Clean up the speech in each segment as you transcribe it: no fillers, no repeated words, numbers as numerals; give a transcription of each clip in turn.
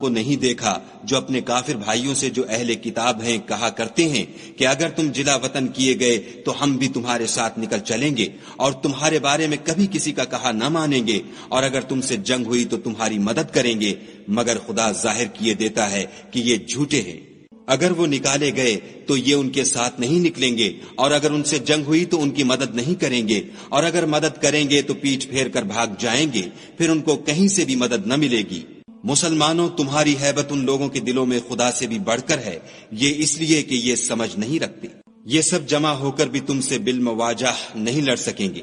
کو نہیں دیکھا جو اپنے کافر بھائیوں سے جو اہل کتاب ہیں کہا کرتے ہیں کہ اگر تم جلا وطن کیے گئے تو ہم بھی تمہارے ساتھ نکل چلیں گے اور تمہارے بارے میں کبھی کسی کا کہا نہ مانیں گے، اور اگر تم سے جنگ ہوئی تو تمہاری مدد کریں گے، مگر خدا ظاہر کیے دیتا ہے کہ یہ جھوٹے ہیں۔ اگر وہ نکالے گئے تو یہ ان کے ساتھ نہیں نکلیں گے، اور اگر ان سے جنگ ہوئی تو ان کی مدد نہیں کریں گے، اور اگر مدد کریں گے تو پیٹھ پھیر کر بھاگ جائیں گے، پھر ان کو کہیں سے بھی مدد نہ ملے گی۔ مسلمانوں، تمہاری ہیبت ان لوگوں کے دلوں میں خدا سے بھی بڑھ کر ہے، یہ اس لیے کہ یہ سمجھ نہیں رکھتے۔ یہ سب جمع ہو کر بھی تم سے بالمواجہ نہیں لڑ سکیں گے،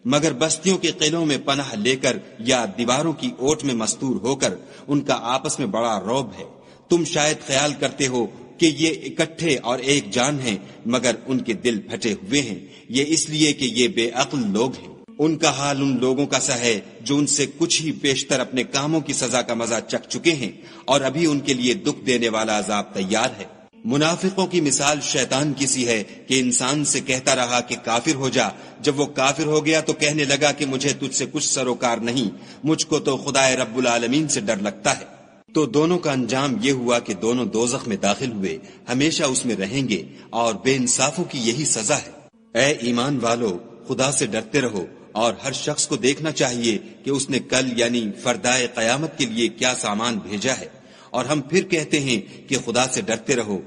مگر بستیوں کے قلعوں میں پناہ لے کر یا دیواروں کی اوٹ میں مستور ہو کر ان کا آپس میں بڑا رعب ہے۔ تم شاید خیال کرتے ہو کہ یہ اکٹھے اور ایک جان ہیں، مگر ان کے دل پھٹے ہوئے ہیں، یہ اس لیے کہ یہ بے عقل لوگ ہیں۔ ان کا حال ان لوگوں کا سا ہے جو ان سے کچھ ہی پیشتر اپنے کاموں کی سزا کا مزہ چکھ چکے ہیں، اور ابھی ان کے لیے دکھ دینے والا عذاب تیار ہے۔ منافقوں کی مثال شیطان کی سی ہے کہ انسان سے کہتا رہا کہ کافر ہو جا، جب وہ کافر ہو گیا تو کہنے لگا کہ مجھے تجھ سے کچھ سروکار نہیں، مجھ کو تو خدا رب العالمین سے ڈر لگتا ہے۔ تو دونوں کا انجام یہ ہوا کہ دونوں دوزخ میں داخل ہوئے، ہمیشہ اس میں رہیں گے، اور بے انصافوں کی یہی سزا ہے۔ اے ایمان والو، خدا سے ڈرتے رہو، اور ہر شخص کو دیکھنا چاہیے کہ اس نے کل یعنی فردائے قیامت کے لیے کیا سامان بھیجا ہے، اور ہم پھر کہتے ہیں کہ خدا سے ڈرتے رہو،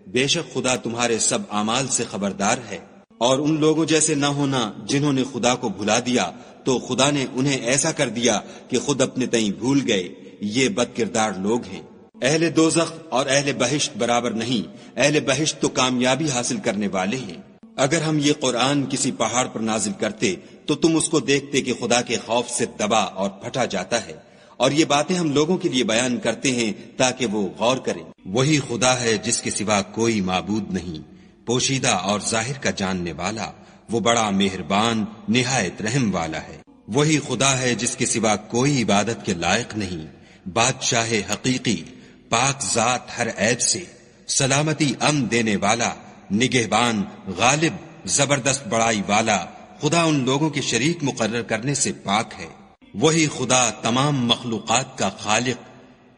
بے شک خدا تمہارے سب اعمال سے خبردار ہے۔ اور ان لوگوں جیسے نہ ہونا جنہوں نے خدا کو بھلا دیا، تو خدا نے انہیں ایسا کر دیا کہ خود اپنے تئیں بھول گئے، یہ بد کردار لوگ ہیں۔ اہل دوزخ اور اہل بہشت برابر نہیں، اہل بہشت تو کامیابی حاصل کرنے والے ہیں۔ اگر ہم یہ قرآن کسی پہاڑ پر نازل کرتے تو تم اس کو دیکھتے کہ خدا کے خوف سے دبا اور پھٹا جاتا ہے، اور یہ باتیں ہم لوگوں کے لیے بیان کرتے ہیں تاکہ وہ غور کریں۔ وہی خدا ہے جس کے سوا کوئی معبود نہیں، پوشیدہ اور ظاہر کا جاننے والا، وہ بڑا مہربان نہایت رحم والا ہے۔ وہی خدا ہے جس کے سوا کوئی عبادت کے لائق نہیں، بادشاہ حقیقی، پاک ذات ہر عیب سے، سلامتی امن دینے والا، نگہبان، غالب، زبردست بڑائی والا، خدا ان لوگوں کے شریک مقرر کرنے سے پاک ہے۔ وہی خدا تمام مخلوقات کا خالق،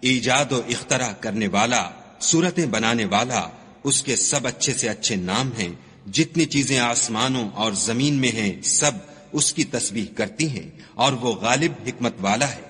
ایجاد و اختراع کرنے والا، صورتیں بنانے والا، اس کے سب اچھے سے اچھے نام ہیں۔ جتنی چیزیں آسمانوں اور زمین میں ہیں سب اس کی تسبیح کرتی ہیں، اور وہ غالب حکمت والا ہے۔